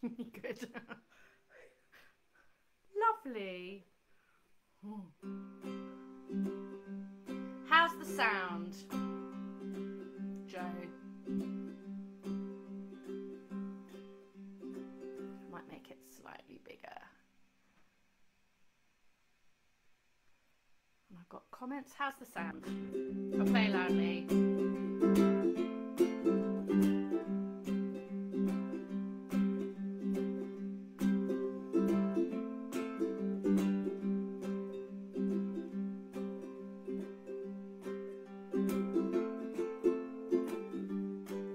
Good. Lovely. How's the sound, Joe? Might make it slightly bigger. And I've got comments. How's the sound? I'll play loudly.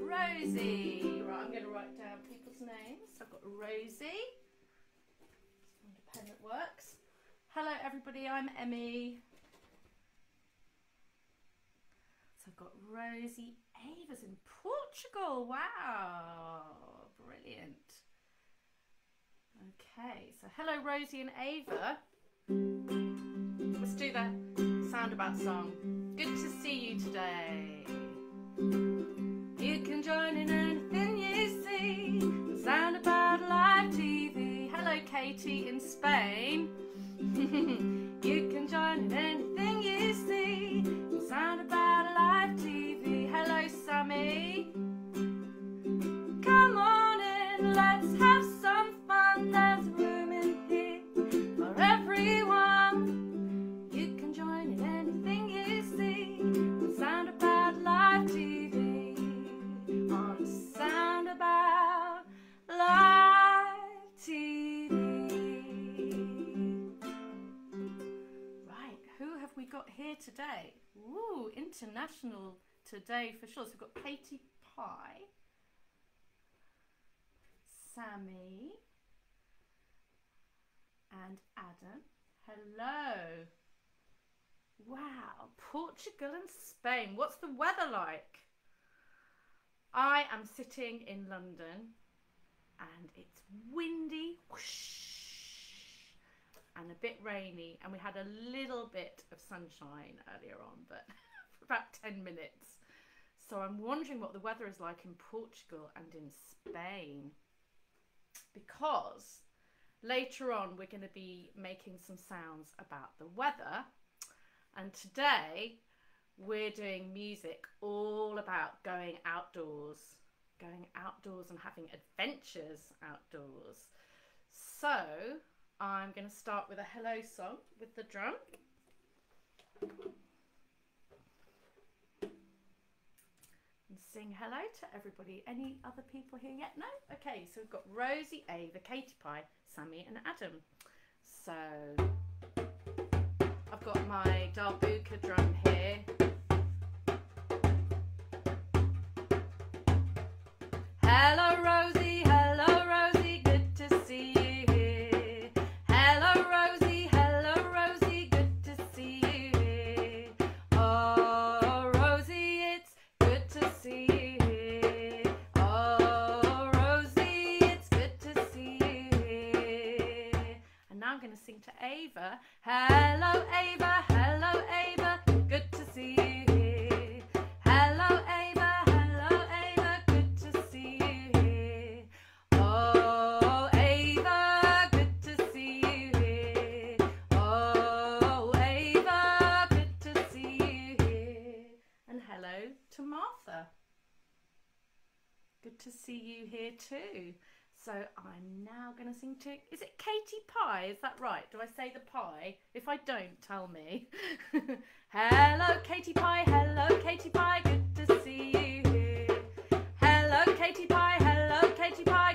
Rosie. Right, I'm going to write down people's names. I've got Rosie. Just find a pen that works. Hello everybody, I'm Emmie. So I've got Rosie. Ava's in Portugal. Wow, brilliant. Okay, so hello Rosie and Ava. Let's do the Soundabout song. Good to see you today. You can join in anything you see. Soundabout live TV. Hello Katie in Spain. You can join in anything you see. Soundabout live TV. Hello Sammy. Come on in, let's have some fun. There's room in here for everyone. You can join in anything you see. Soundabout live TV. On Soundabout live TV. Right, who have we got here today? Ooh, international today for sure. So we've got Katie Pie, Sammy, and Adam. Hello. Wow, Portugal and Spain. What's the weather like? I am sitting in London and it's windy, whoosh, and a bit rainy, and we had a little bit of sunshine earlier on, but for about 10 minutes. So I'm wondering what the weather is like in Portugal and in Spain, because later on we're going to be making some sounds about the weather, and today we're doing music all about going outdoors and having adventures outdoors. So I'm going to start with a hello song with the drum. And sing hello to everybody. Any other people here yet? No? Okay, so we've got Rosie, Ava, Katie Pie, Sammy and Adam. So I've got my darbuka drum here. Hello Rosie, good to see you here. Hello Rosie, good to see you here. Oh Rosie, it's good to see you here. Oh Rosie, it's good to see you here. And now I'm going to sing to Ava. Hello Ava, good to see you here. Hello Ava, good to see you here. Oh Ava, good to see you here. Oh Ava, good to see you here. And hello to Martha. Good to see you here too. So I'm now going to sing to, is it Katie Pie? Is that right? Do I say the pie? If I don't, tell me. Hello Katie Pie, good to see you here. Hello Katie Pie,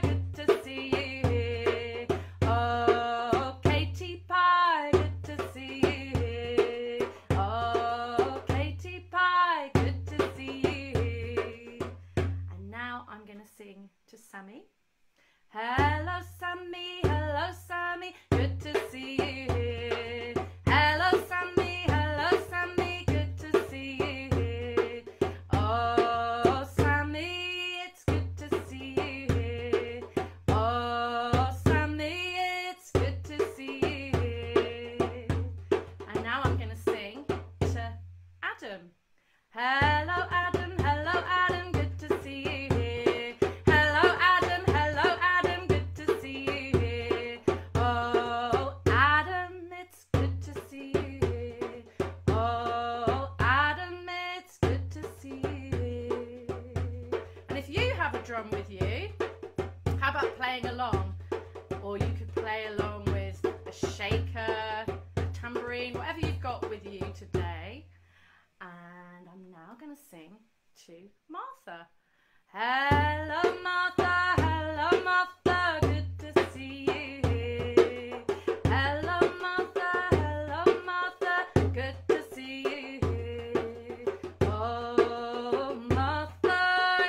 good to see you here. Oh Katie Pie, good to see you here. Oh Katie Pie, good to see you here. And now I'm going to sing to Sammy. Hello Sammy, good to see you here. Hello Sammy, good to see you here. Oh Sammy, it's good to see drum with you. How about playing along? Or you could play along with a shaker, a tambourine, whatever you've got with you today. And I'm now going to sing to Martha. Hello Martha, hello Martha, good to see you here. Hello Martha, good to see you here. Oh Martha,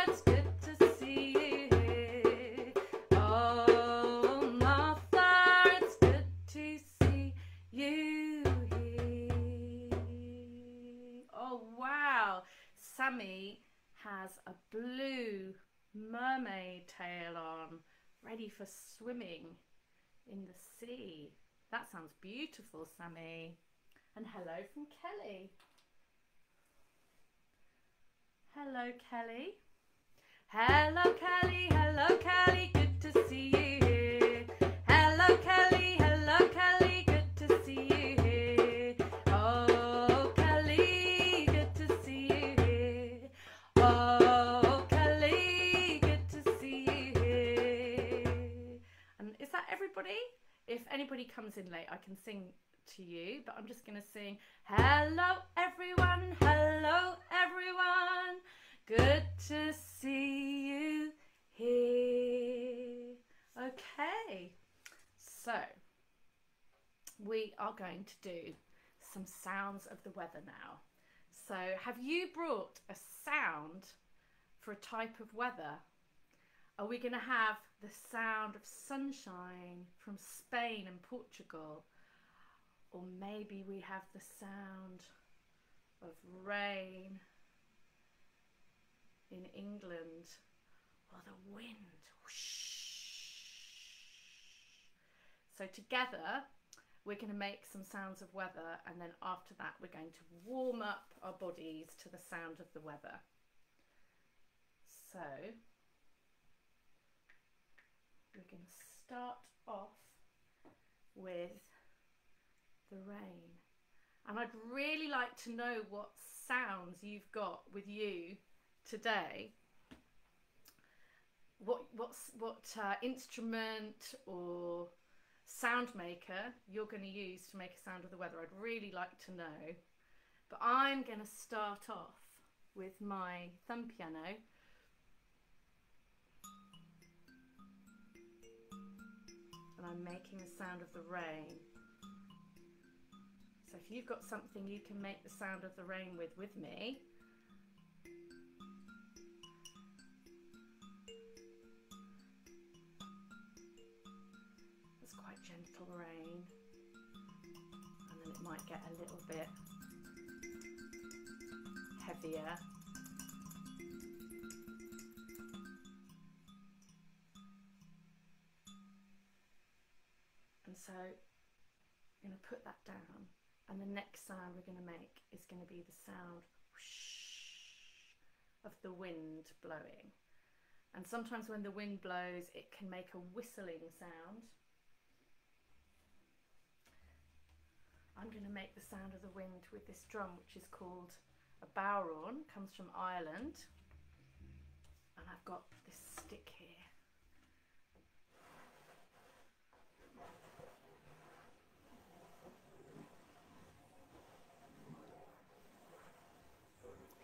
it's good to see you here. Oh Martha, it's good to see you here. Oh wow, Sammy has a blue mermaid tail on, ready for swimming in the sea. That sounds beautiful, Sammy. And hello from Kelly. Hello, Kelly. Hello, Kelly, good to see you here. Hello, Kelly, good to see you here. Oh, Kelly, good to see you here. Oh, Kelly, good to see you here. And is that everybody? If anybody comes in late, I can sing to you, but I'm just going to sing, hello, everyone, good to see you here. Okay, so we are going to do some sounds of the weather now. So have you brought a sound for a type of weather? Are we going to have the sound of sunshine from Spain and Portugal? Or maybe we have the sound of rain in England, or the wind. Whoosh. So together we're going to make some sounds of weather, and then after that we're going to warm up our bodies to the sound of the weather. So we're going to start off with the rain, and I'd really like to know what sounds you've got with you today. What instrument or sound maker you're going to use to make a sound of the weather. I'd really like to know, but I'm going to start off with my thumb piano. And I'm making the sound of the rain. So if you've got something you can make the sound of the rain with me. It's quite gentle rain, and then it might get a little bit heavier. And so I'm going to put that down, and the next sound we're going to make is going to be the sound whoosh of the wind blowing. And sometimes when the wind blows, it can make a whistling sound. I'm going to make the sound of the wind with this drum, which is called a bowron, comes from Ireland. And I've got this stick here.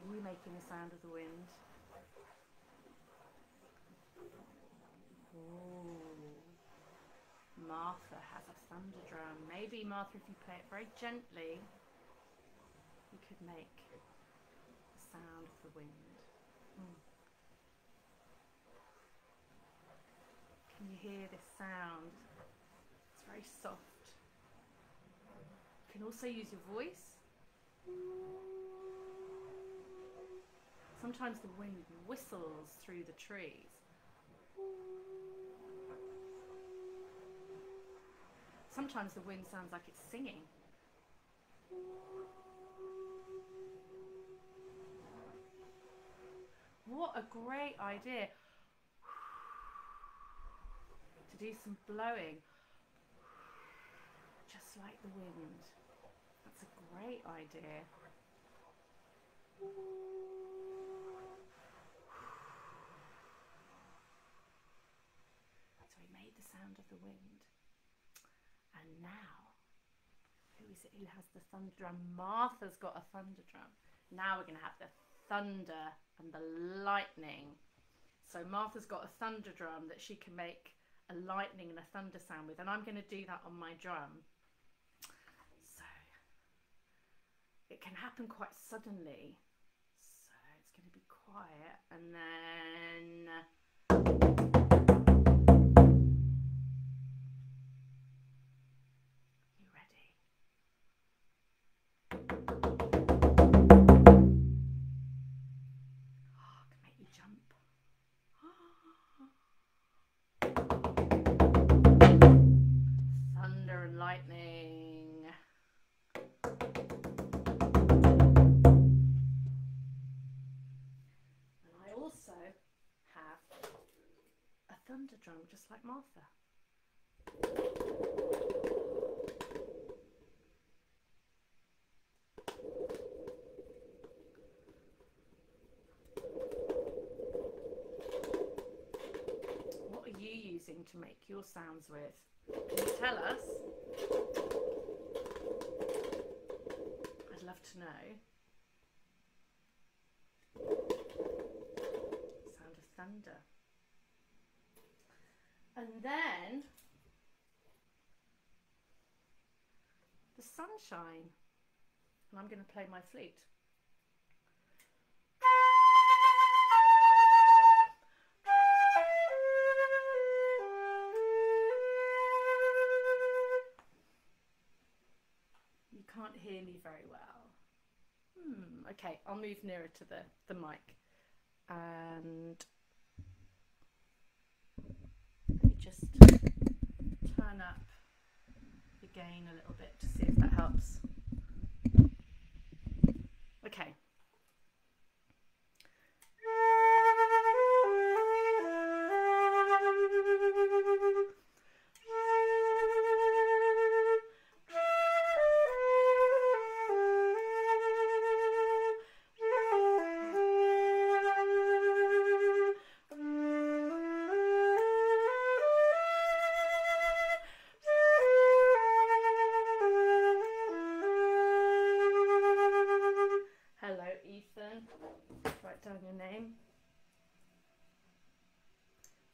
Are you making the sound of the wind? Ooh. Martha has a thunder drum. Maybe, Martha, if you play it very gently, you could make the sound of the wind. Can you hear this sound? It's very soft. You can also use your voice. Sometimes the wind whistles through the trees. Sometimes the wind sounds like it's singing. What a great idea to do some blowing, just like the wind. That's a great idea. sound of the wind. And now, who is it who has the thunder drum? Martha's got a thunder drum. Now we're going to have the thunder and the lightning. So Martha's got a thunder drum that she can make a lightning and a thunder sound with, and I'm going to do that on my drum. So it can happen quite suddenly. So it's going to be quiet, and then you ready? Oh, I can make you jump. Thunder and lightning. And I also have a thunder drum just like Martha. What are you using to make your sounds with? Can you tell us? I'd love to know. Sound of thunder. And then the sunshine. And I'm going to play my flute. You can't hear me very well. Okay, I'll move nearer to the mic. And let me just turn up the gain a little bit to see if that helps. Okay.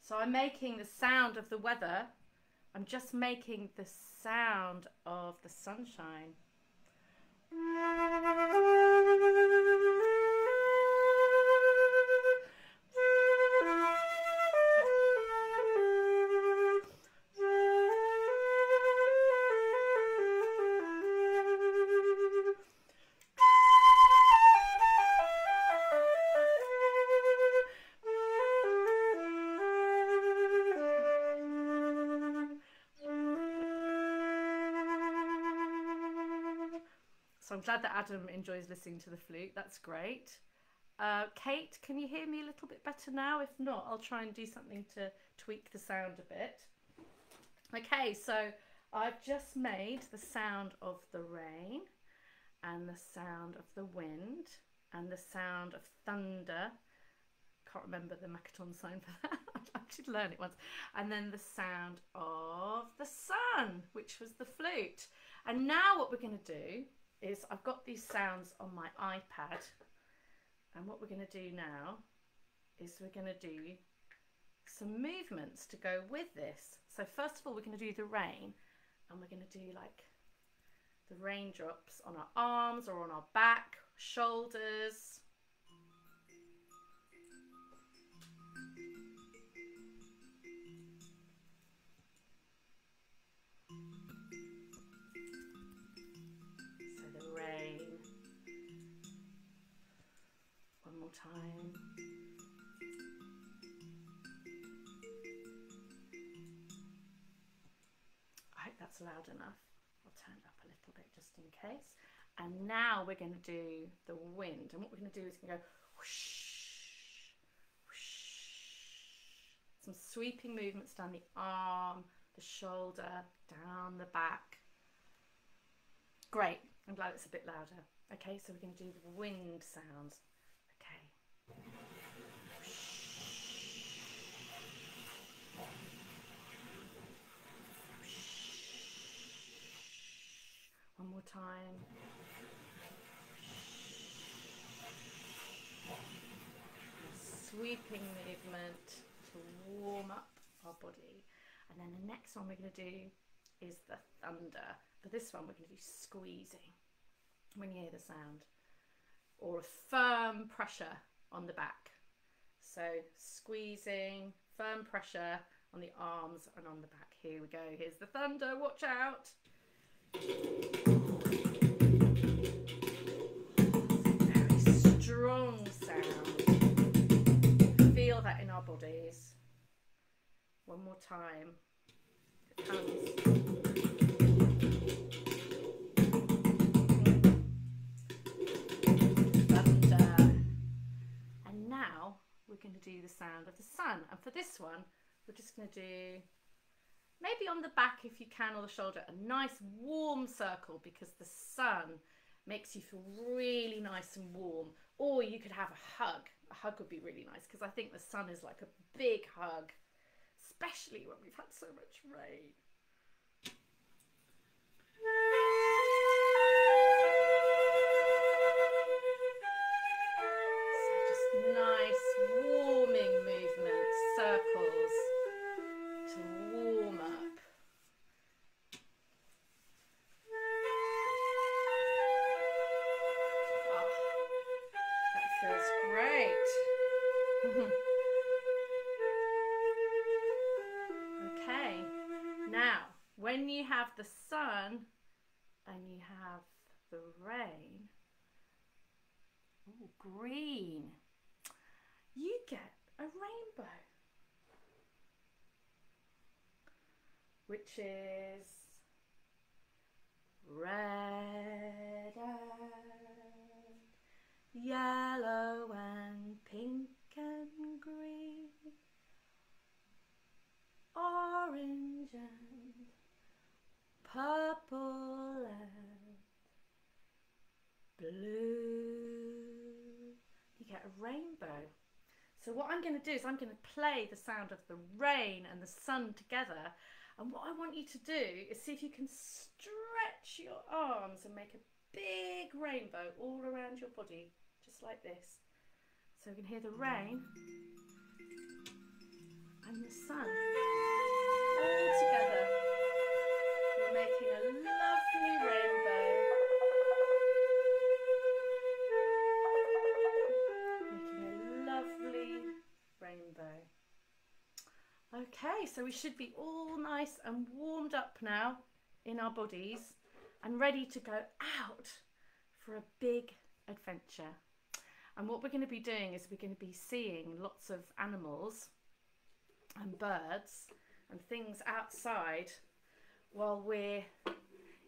So I'm making the sound of the weather. I'm just making the sound of the sunshine. So I'm glad that Adam enjoys listening to the flute. That's great. Kate, can you hear me a little bit better now? If not, I'll try and do something to tweak the sound a bit. Okay, so I've just made the sound of the rain and the sound of the wind and the sound of thunder. Can't remember the Makaton sign for that. I should learn it once. And then the sound of the sun, which was the flute. And now what we're going to do is I've got these sounds on my iPad, and what we're going to do now is we're going to do some movements to go with this. So first of all, we're going to do the rain, and we're going to do like the raindrops on our arms or on our back, shoulders. One more time. I hope that's loud enough. I'll turn it up a little bit just in case. And now we're going to do the wind. And what we're going to do is we're going to go whoosh, whoosh. Some sweeping movements down the arm, the shoulder, down the back. Great. I'm glad it's a bit louder. Okay, so we're going to do the wind sounds. Okay. more time. Sweeping movement to warm up our body. And then the next one we're going to do is the thunder. For this one, we're going to do squeezing when you hear the sound, or a firm pressure on the back. So squeezing, firm pressure on the arms and on the back. Here we go. Here's the thunder. Watch out. Very strong sound. Feel that in our bodies. One more time. It comes. Thunder. And now we're going to do the sound of the sun. And for this one, we're just going to do, maybe on the back if you can, or the shoulder, a nice warm circle, because the sun makes you feel really nice and warm. Or you could have a hug. A hug would be really nice, because I think the sun is like a big hug, especially when we've had so much rain. So just nice warming movements, circles to warm up. Oh, that feels great. Okay, now when you have the sun and you have the rain, ooh, green, you get a rainbow, which is red and yellow and pink and green, orange and purple and blue. You get a rainbow. So what I'm going to do is I'm going to play the sound of the rain and the sun together, and what I want you to do is see if you can stretch your arms and make a big rainbow all around your body, just like this. So we can hear the rain and the sun all together. We're making a lovely rainbow. Making a lovely rainbow. Okay, so we should be all nice and warmed up now in our bodies and ready to go out for a big adventure. And what we're going to be doing is we're going to be seeing lots of animals and birds and things outside while we're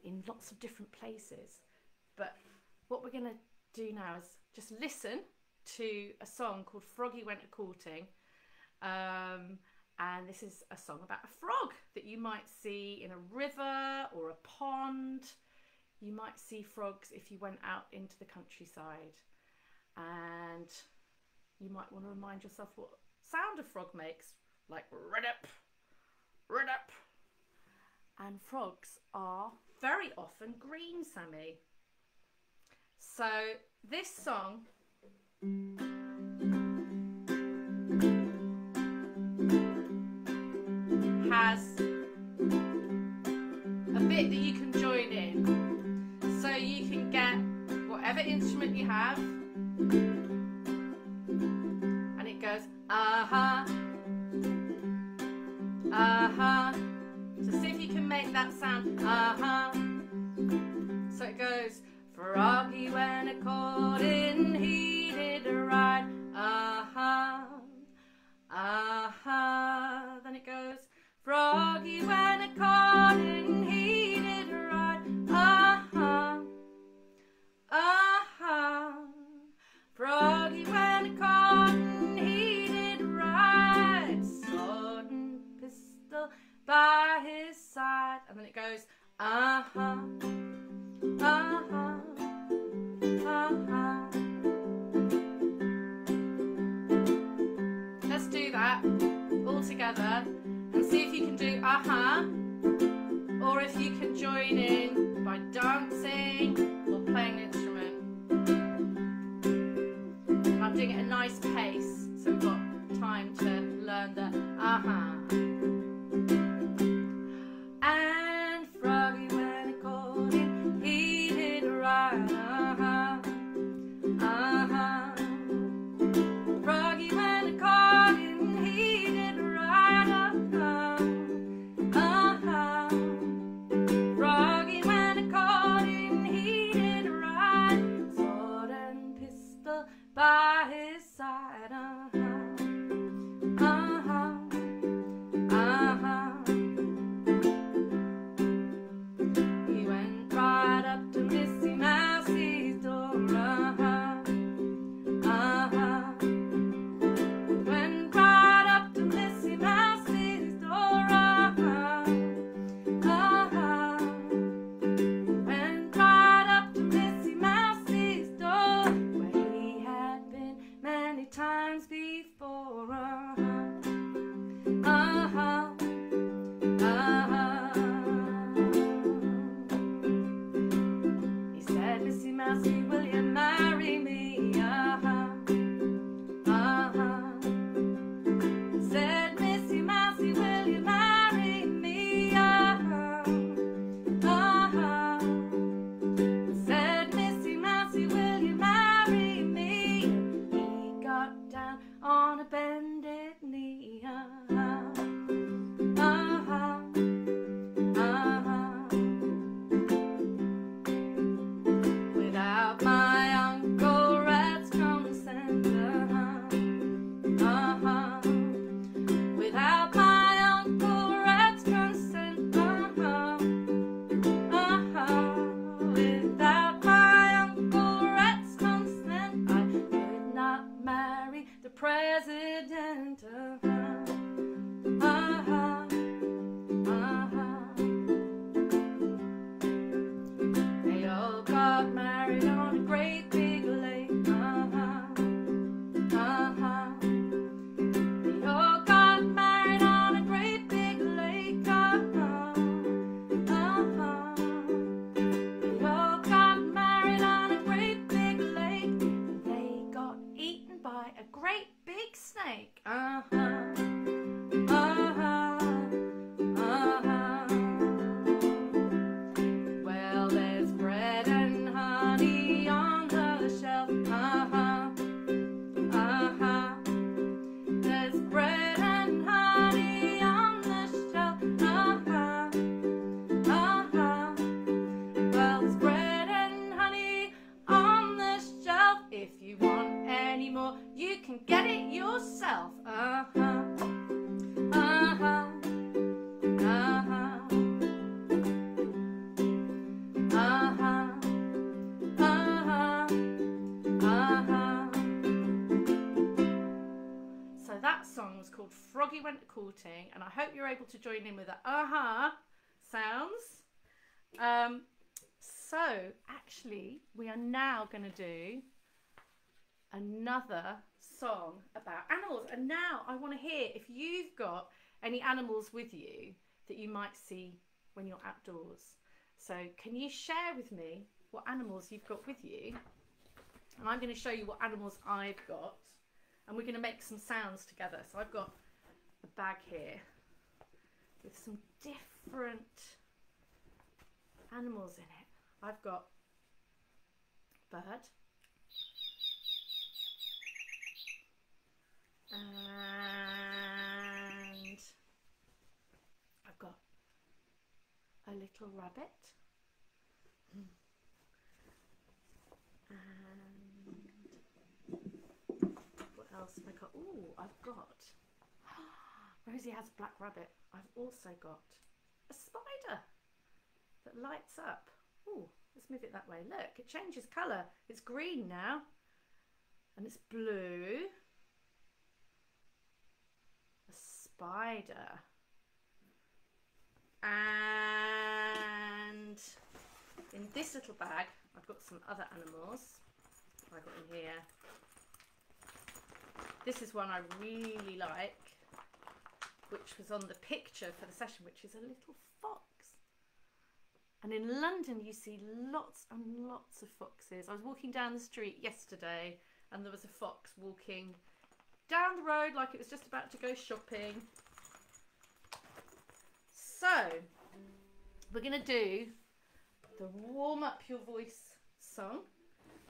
in lots of different places. But what we're going to do now is just listen to a song called Froggy Went A-Courting. And this is a song about a frog that you might see in a river or a pond. You might see frogs if you went out into the countryside. And you might want to remind yourself what sound a frog makes, like rid-up, rid-up. And frogs are very often green, Sammy. So this song has a bit that you can join in. So you can get whatever instrument you have, and it goes aha, aha. So see if you can make that sound aha. So it goes, Froggy went a-courting, he did a ride, aha, aha. Then it goes, Froggy went a-courting, he did a ride, aha, aha. Froggy went a-courting, he did a ride, sword and pistol by his side. And then it goes, aha, aha, aha. Let's do that all together and see if you can do aha, or if you can join in by dancing or playing an instrument. And I'm doing it at a nice pace, so we've got time to learn the aha. And Froggy went according, he did right, aha, aha. Froggy went according, he did right, aha, aha. Froggy went according, he did right, sword and pistol by his side, uh-huh, uh-huh, uh-huh. He went right up to Missy Mousie's door, uh-huh, uh-huh. Went right up to Missy Mousie's door, uh-huh, uh-huh. Went right up to Missy Mousie's door, where he had been many times before, uh-huh, uh-huh, uh-huh. He said, Missy Mousie, will you marry me, uh-huh, uh-huh. Said, Missy Mousie, will you marry me, uh-huh, uh-huh. Said, Missy Mousie, will you marry me? He got down on a bended knee, uh-huh, uh-huh, uh-huh. Without my Uncle Rat's consent, uh-huh, uh-huh. Without my Uncle Rat's consent, uh-huh, uh-huh. Without my Uncle Rat's consent, I could not marry the president, uh-huh, uh-huh, uh-huh. They all got married on a great big lake, uh-huh, uh-huh. They all got married on a great big lake, uh-huh, uh-huh. They all got married on a great big lake. They got eaten by a great big snake, uh-huh, uh-huh, uh-huh. Well, there's bread and honey on the shelf, uh-huh, uh-huh. There's bread and honey on the shelf, uh-huh, uh-huh. Well, there's bread and honey on the shelf. If you want any more, you can get it yourself, uh-huh, uh-huh, uh-huh, uh-huh, uh-huh, uh-huh. So that song was called Froggy Went A-Courting, and I hope you're able to join in with the uh-huh sounds. So actually we are now going to do another song about animals, and now I want to hear if you've got any animals with you that you might see when you're outdoors. So can you share with me what animals you've got with you? And I'm going to show you what animals I've got, and we're going to make some sounds together. So I've got a bag here with some different animals in it. I've got a bird, and I've got a little rabbit, and what else have I got? Ooh, I've got, Rosie has a black rabbit. I've also got a spider that lights up. Ooh, let's move it that way. Look, it changes colour. It's green now, and it's blue. A spider. And in this little bag, I've got some other animals. I've got in here. This is one I really like, which was on the picture for the session, which is a little fox. And in London, you see lots and lots of foxes. I was walking down the street yesterday and there was a fox walking down the road like it was just about to go shopping. So, we're going to do the warm up your voice song.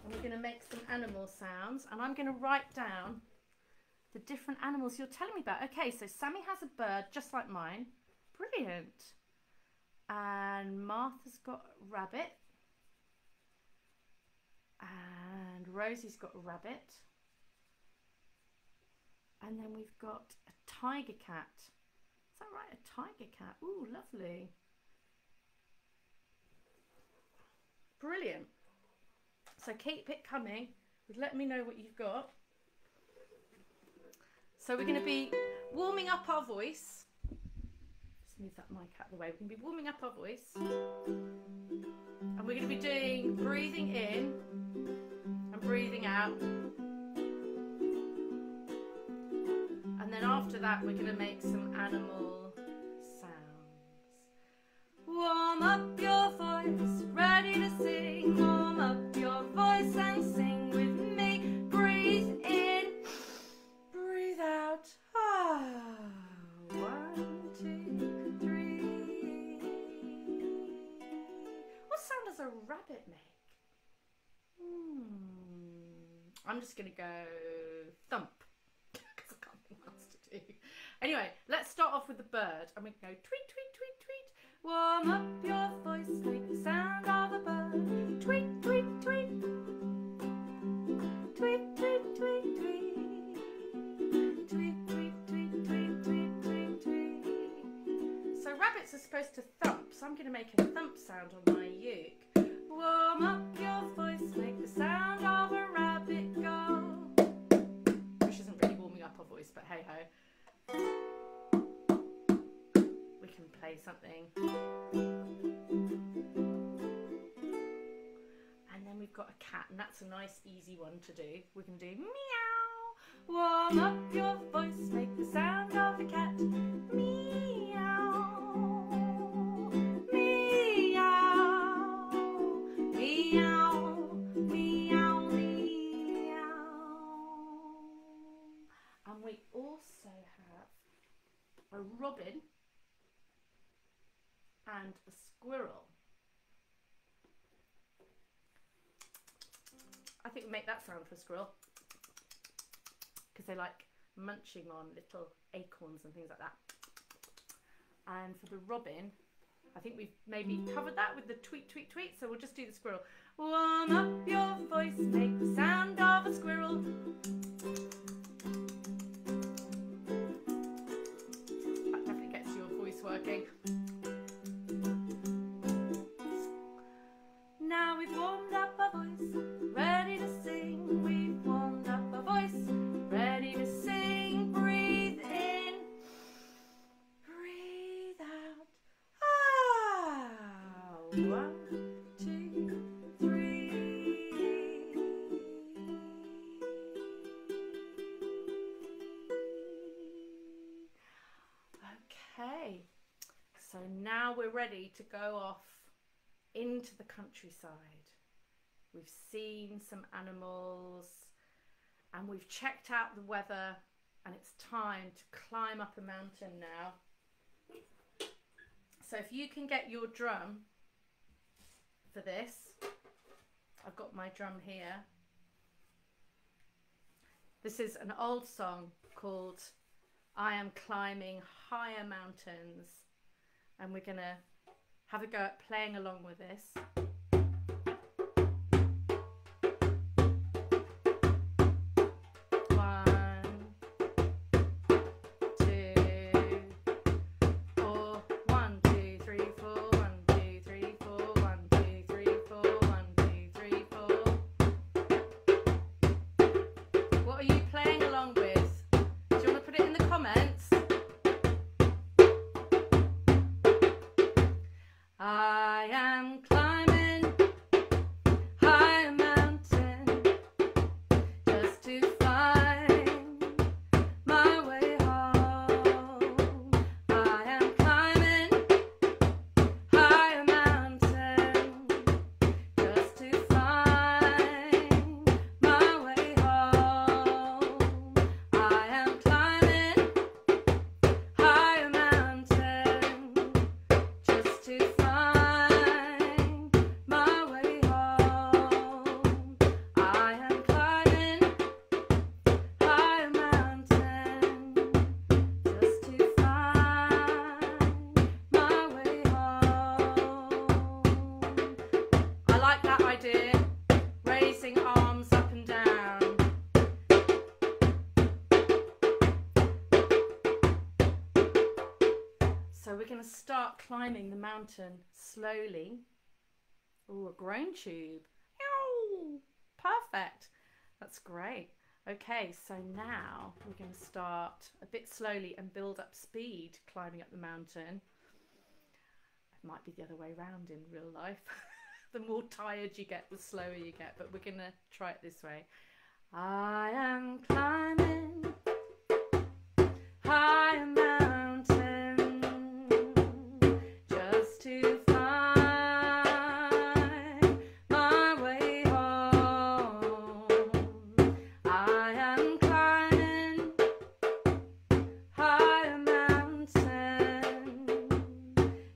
And we're going to make some animal sounds. And I'm going to write down the different animals you're telling me about. Okay, so Sammy has a bird just like mine. Brilliant. And Martha's got a rabbit. And Rosie's got a rabbit. And then we've got a tiger cat. Is that right? A tiger cat. Ooh, lovely. Brilliant. So keep it coming. Let me know what you've got. So we're going to be warming up our voice. Just move that mic out of the way. We're going to be warming up our voice. And we're going to be doing breathing in and breathing out. And then after that, we're going to make some animal sounds. Warm up your voice, ready to sing. Warm up your voice and sing with me. Breathe in, breathe out. Ah, 1, 2, 3. What sound does a rabbit make? I'm just going to go thump. Because I can't think what else to do. Anyway, let's start off with the bird. I'm going to go tweet, tweet, tweet, tweet. Warm up your voice, make the sound of a bird. Tweet, tweet, tweet. Tweet, tweet, tweet, tweet. Tweet, tweet, tweet, tweet, tweet, tweet, tweet. So rabbits are supposed to thump, so I'm going to make a thump sound on my uke. Warm up your voice, make the sound of a rabbit go. Which isn't really warming up our voice, but hey ho. We can play something. And then we've got a cat, and that's a nice easy one to do. We can do meow. Warm up your voice, make the sound of a cat. Meow. Meow. Meow. Meow. Meow. And we also have a robin and a squirrel. I think we make that sound for a squirrel because they like munching on little acorns and things like that. And for the robin, I think we've maybe covered that with the tweet, tweet, tweet, so we'll just do the squirrel. Warm up your voice, make the sound of a squirrel. That definitely gets your voice working. Now we've warmed up our voice, ready to sing. We've warmed up our voice, ready to sing. Breathe in, breathe out. Ah, 1, 2, 3. Okay, so now we're ready to go off into the countryside. We've seen some animals and we've checked out the weather, and it's time to climb up a mountain now. So if you can get your drum for this, I've got my drum here. This is an old song called I Am Climbing Higher Mountains, and we're gonna have a go at playing along with this. 1, 2, 4. 1, 2, 3, 4. 1, 2, 3, 4. 1, 2, 3, 4. 1, 2, 3, 4. What are you playing along with? Do you want to put it in the comments? I am climbing start climbing the mountain slowly. Oh, a groan tube. Ow! Perfect. That's great. Okay, so now we're going to start a bit slowly and build up speed climbing up the mountain. It might be the other way around in real life. The more tired you get, the slower you get, but we're going to try it this way. I am climbing high a mountain just to find my way home. I am climbing high a mountain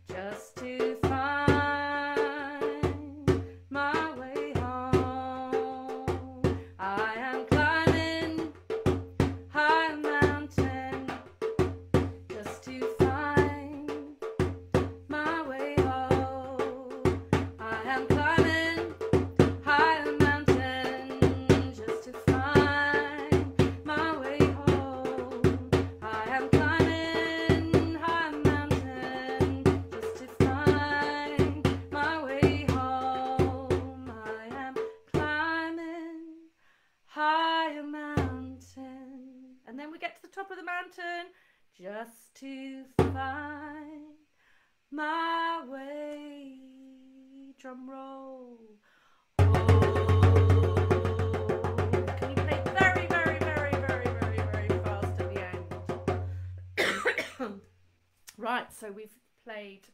just to find my way home. I am climbing high a mountain just to find my way home. I am climbing high a mountain just to find my way home. I am climbing high a mountain just to find my way home. I am climbing high a mountain. And then we get to the top of the mountain just to find my way. Drum roll. Oh. Can you play very, very, very, very, very, very fast at the end? Right, so we've played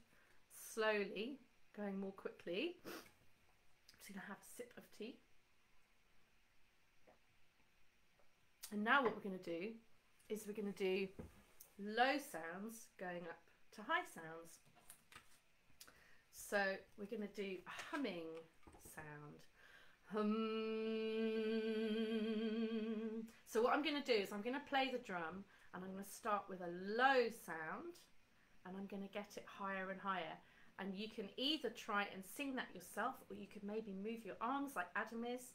slowly, going more quickly. I'm just going to have a sip of tea. And now what we're going to do is we're going to do low sounds going up to high sounds. So we're going to do a humming sound. Hum. So what I'm going to do is I'm going to play the drum and I'm going to start with a low sound and I'm going to get it higher and higher. And you can either try and sing that yourself, or you could maybe move your arms like Adam is.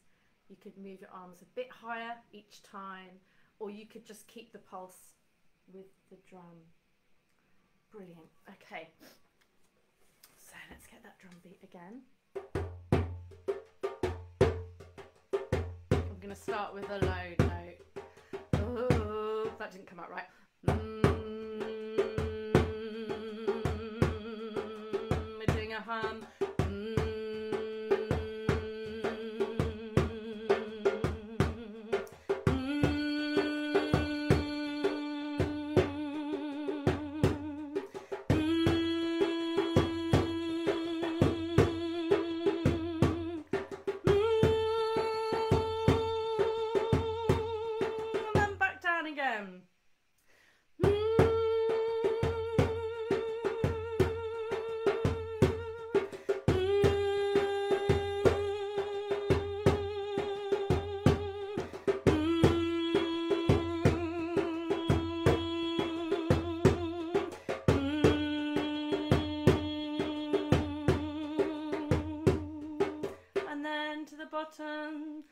You could move your arms a bit higher each time, or you could just keep the pulse with the drum. Brilliant. Okay, so let's get that drum beat again. I'm going to start with a low note. Oh, that didn't come out right. We're doing a hum. Again. And then to the bottom.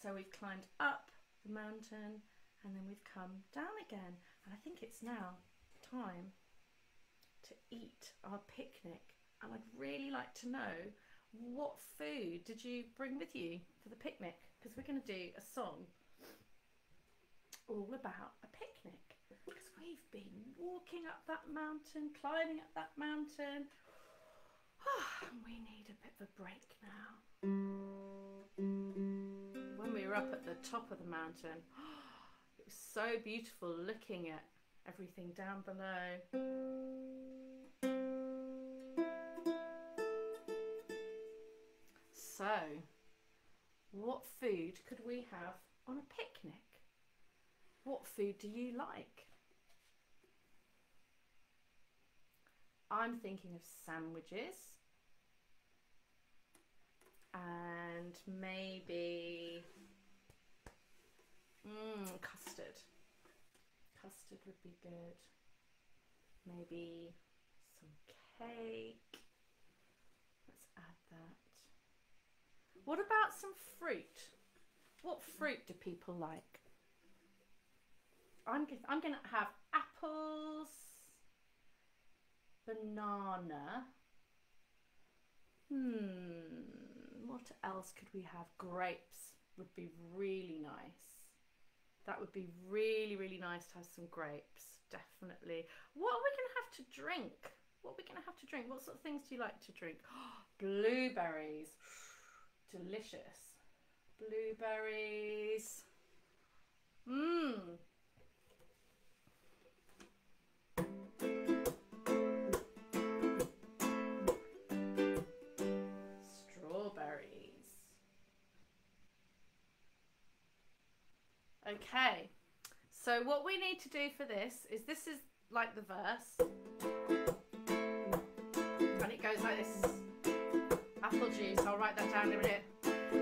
So we've climbed up the mountain and then we've come down again, and I think it's now time to eat our picnic. And I'd really like to know, what food did you bring with you for the picnic? Because we're going to do a song all about a picnic, because we've been walking up that mountain, climbing up that mountain. And we need a bit of a break now. When we were up at the top of the mountain, it was so beautiful looking at everything down below. So, what food could we have on a picnic? What food do you like? I'm thinking of sandwiches. And maybe custard. Custard would be good. Maybe some cake. Let's add that. What about some fruit? What fruit do people like? I'm going to have apples, banana. What else could we have? Grapes would be really nice. That would be really, really nice to have some grapes, definitely. What are we going to have to drink? What are we going to have to drink? What sort of things do you like to drink? Blueberries. Delicious. Blueberries. Strawberries. Okay, so what we need to do for this is like the verse, and it goes like this. Apple juice, I'll write that down in a minute.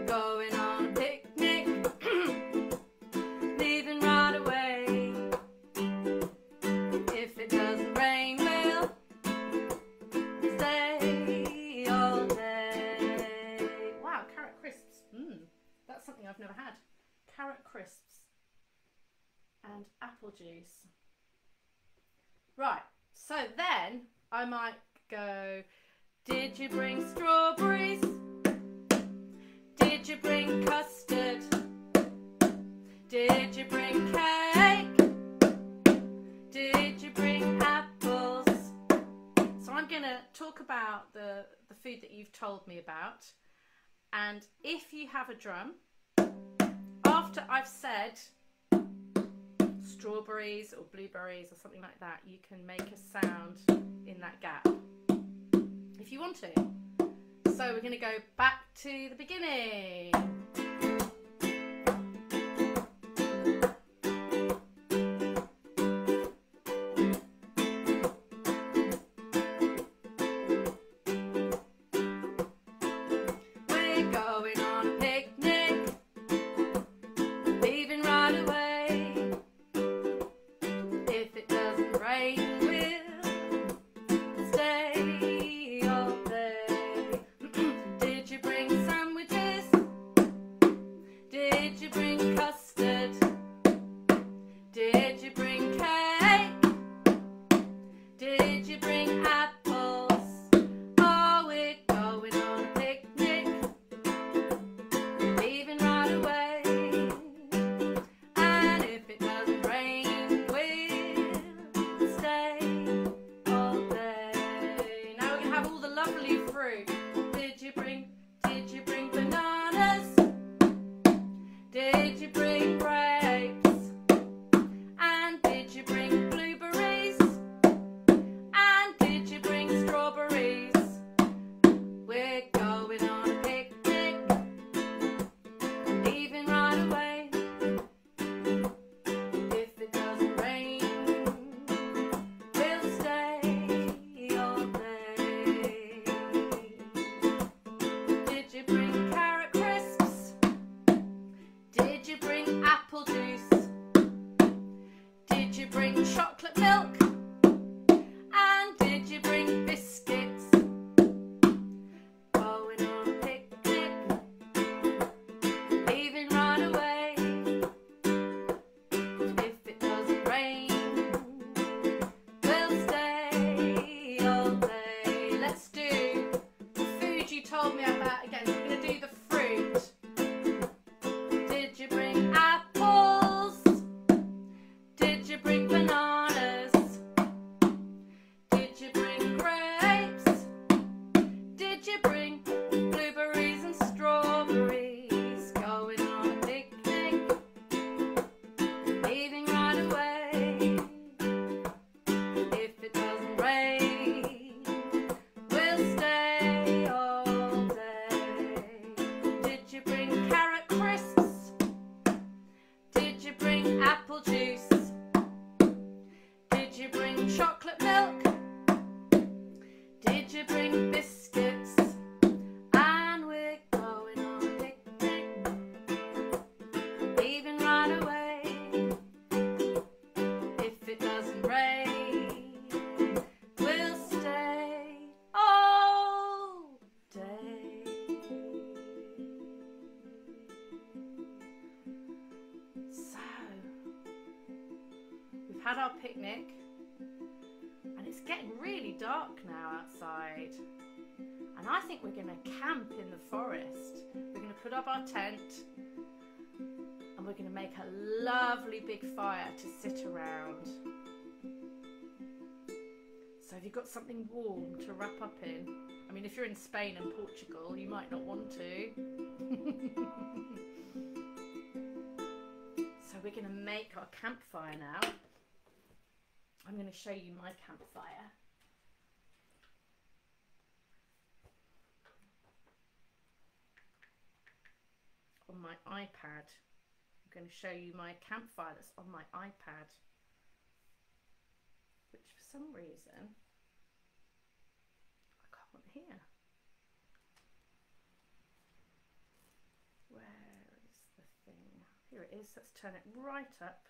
Going on a picnic, leaving right away. If it doesn't rain, we'll stay all day. Wow, carrot crisps. That's something I've never had. Carrot crisps and apple juice. Right, so then I might go, did you bring strawberries? Did you bring custard? Did you bring cake? Did you bring apples? So I'm going to talk about the food that you've told me about. And if you have a drum, after I've said strawberries or blueberries or something like that, you can make a sound in that gap if you want to. So we're going to go back to the beginning. We're going on a picnic, leaving right away. If it doesn't rain, we'll stay all day. Did you bring sandwiches? Did you bring custard? Did you bring cake? Did you bring apples? Oh, we're going on a picnic, leaving right away. And if it doesn't rain, we'll stay all day. Now we're going to have all the lovely fruit. Did you bring bananas? Did you bring grapes? And did you bring blueberries? And did you bring strawberries? We're going on a picnic, leaving right away. If it doesn't rain, we'll stay all day. Did you bring carrot crisps? Did you bring apple juice? Did you bring chocolate milk? And did you bring biscuits? Going on a picnic, leaving right away. If it doesn't rain, we'll stay all day. Let's do the food you told me about again. We're going to do the fruit. Did you bring apples? Did you bring bananas? Did you bring grapes? Did you bring blueberries and strawberries? Going on a picnic, leaving right away. If it doesn't rain, we'll stay all day. Did you bring carrot crisps? Did you bring apple juice? Did you bring chocolate milk? Did you bring biscuits? And we're going on a picnic, leaving right away. If it doesn't rain, we'll stay all day. So had our picnic, and it's getting really dark now outside. And I think we're going to camp in the forest. We're going to put up our tent, and we're going to make a lovely big fire to sit around. So have you got something warm to wrap up in? I mean, if you're in Spain and Portugal, you might not want to. So we're going to make our campfire now. I'm going to show you my campfire. On my iPad. I'm going to show you my campfire that's on my iPad, which for some reason I can't hear. Where is the thing? Here it is. Let's turn it right up.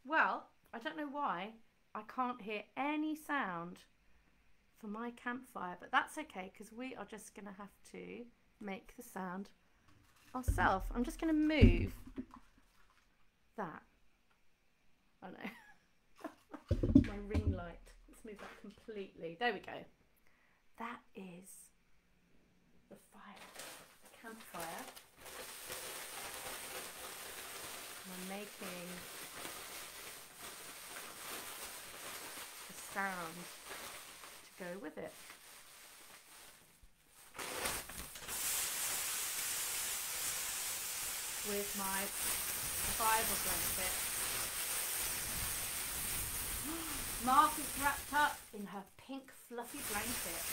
Well, I don't know why I can't hear any sound for my campfire, but that's okay because we are just going to have to make the sound ourselves. I'm just going to move that. Oh no, my ring light. Let's move that completely. There we go. That is the fire, the campfire. I'm making the sound to go with it. With my Bible blanket. Mark is wrapped up in her pink fluffy blanket.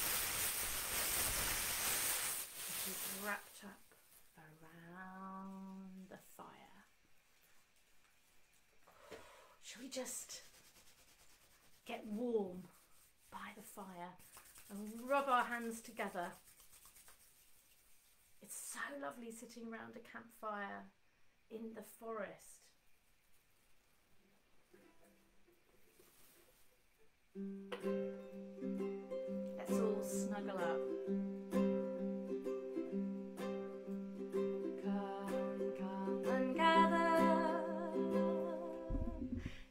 She's wrapped up around the fire. Shall we just get warm by the fire and rub our hands together? It's so lovely sitting around a campfire in the forest. Let's all snuggle up. Come and gather,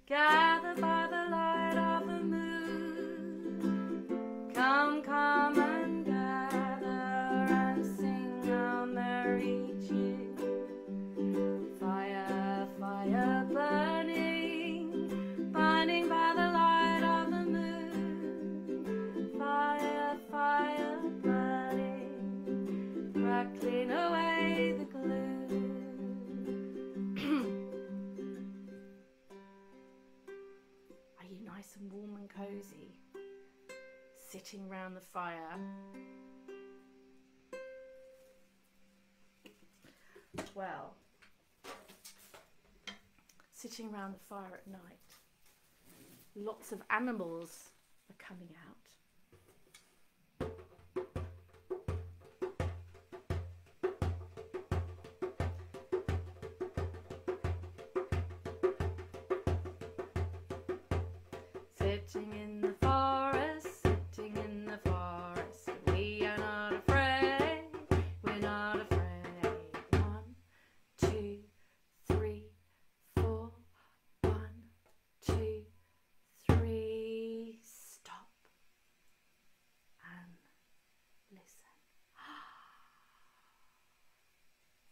gather by the light of the moon. Come and gather and sing a merry tune. Fire, fire burning, burning by the light of the moon. Fire, fire burning, crackling away the glue. Are you nice and warm and cozy, sitting round the fire? Well, sitting around the fire at night, lots of animals are coming out. Sitting in the forest, sitting in the forest, we are not afraid, we're not afraid. 1, 2, 3, 4, 1, 2, 3, stop and listen.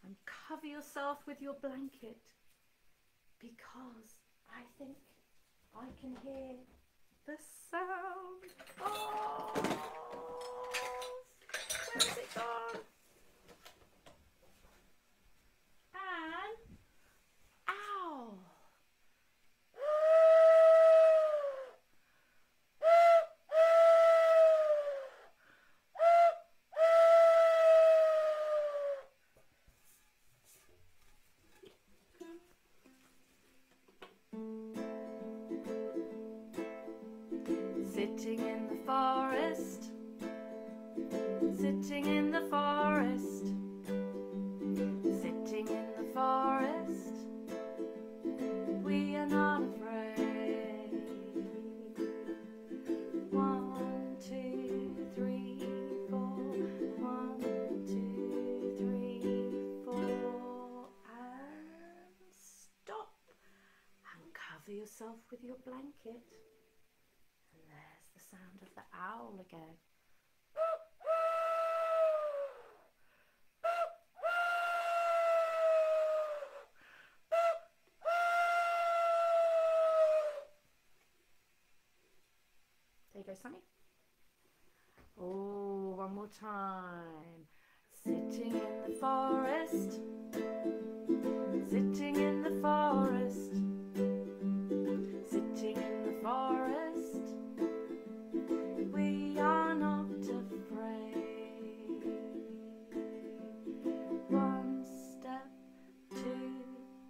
And cover yourself with your blanket because I think I can hear the sound. Oh, where has it gone? And ow. Sitting in the forest, sitting in the forest, sitting in the forest, we are not afraid. 1, 2, 3, 4, 1, 2, cover yourself with your blanket. And there's the sound of the owl again. There you go, Sunny. Oh, one more time. Sitting in the forest, sitting in the forest, sitting in the forest, we are not afraid. One step, two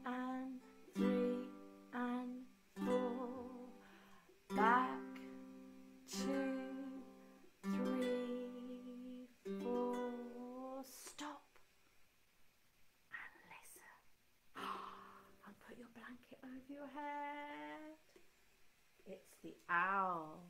and three and four, back, 2, 3, 4, stop and listen. And put your blanket over your head. It's the owl.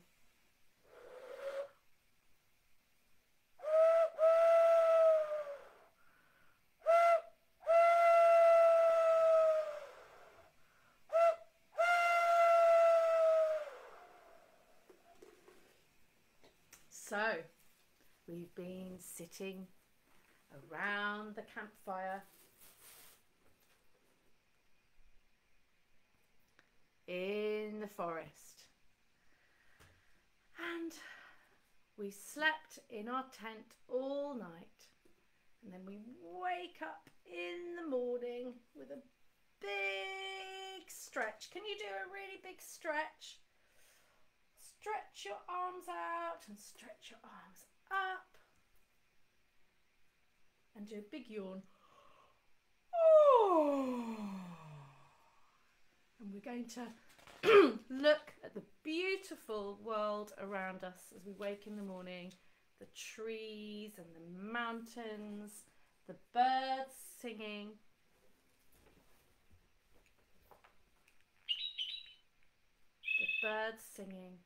So, we've been sitting around the campfire in the forest, and we slept in our tent all night, and then we wake up in the morning with a big stretch. Can you do a really big stretch? Stretch your arms out and stretch your arms up. And do a big yawn. Oh. And we're going to look at the beautiful world around us as we wake in the morning. The trees and the mountains, the birds singing. The birds singing.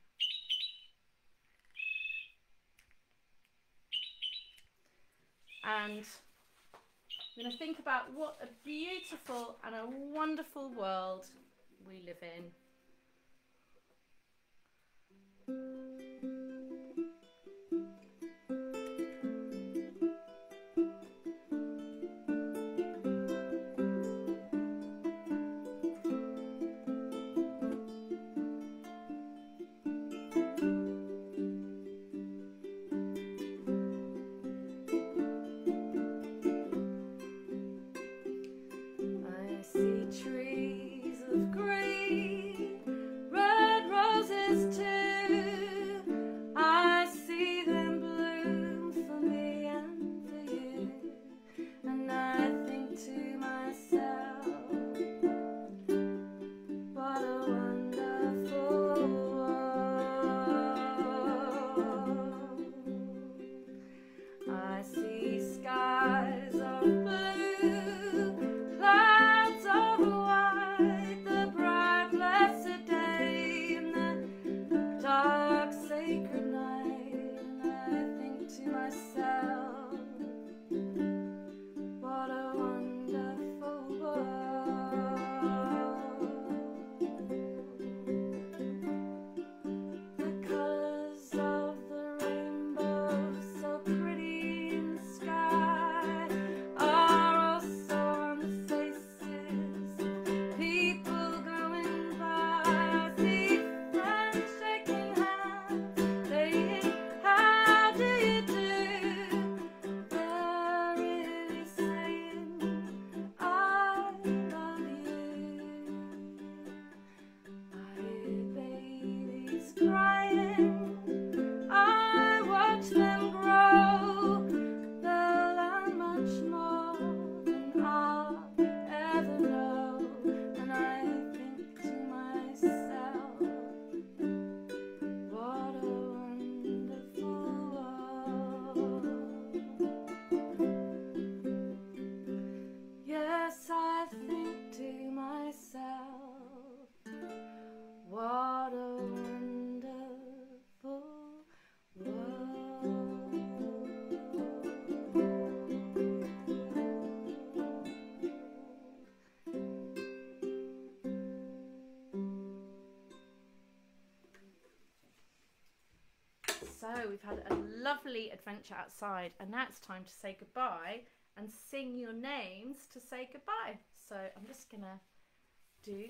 And I'm going to think about what a beautiful and a wonderful world we live in. Trees of green, red roses too, So we've had a lovely adventure outside, and now it's time to say goodbye and sing your names to say goodbye. So I'm just gonna do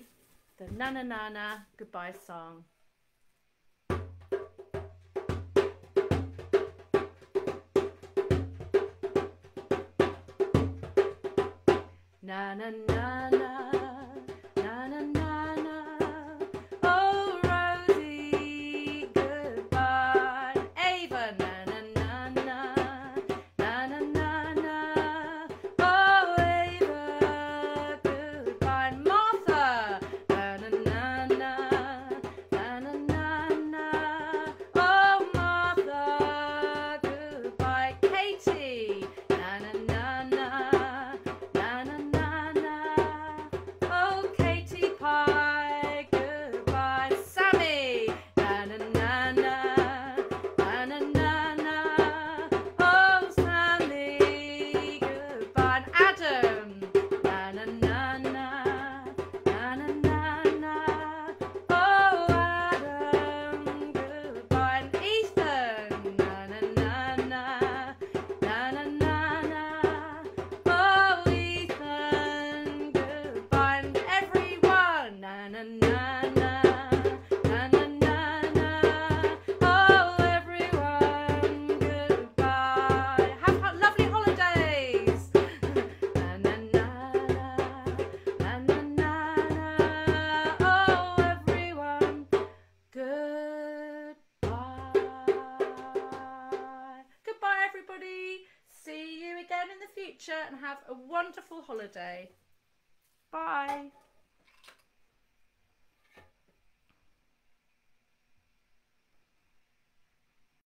the na na na na goodbye song. Na na na na, na na na na. Oh Rosie, goodbye. Ava, na na na na, na na na na. Oh Ava, goodbye. Martha, na na na na, na na na na. Oh Martha, goodbye. Katie, na na na na. Pie, goodbye. Sammy, na na na na, na na na na. Oh Sammy, goodbye. And Adam, na na na na, na na na na. Oh Adam, goodbye. And Ethan, na na na na, na na na na. Oh Ethan, goodbye. And everyone, na na na na, na na na na. Oh everyone, goodbye. Have lovely holidays. Na na na na, na na na na. Oh everyone, goodbye. Goodbye everybody. See you again in the future and have a wonderful holiday. Bye.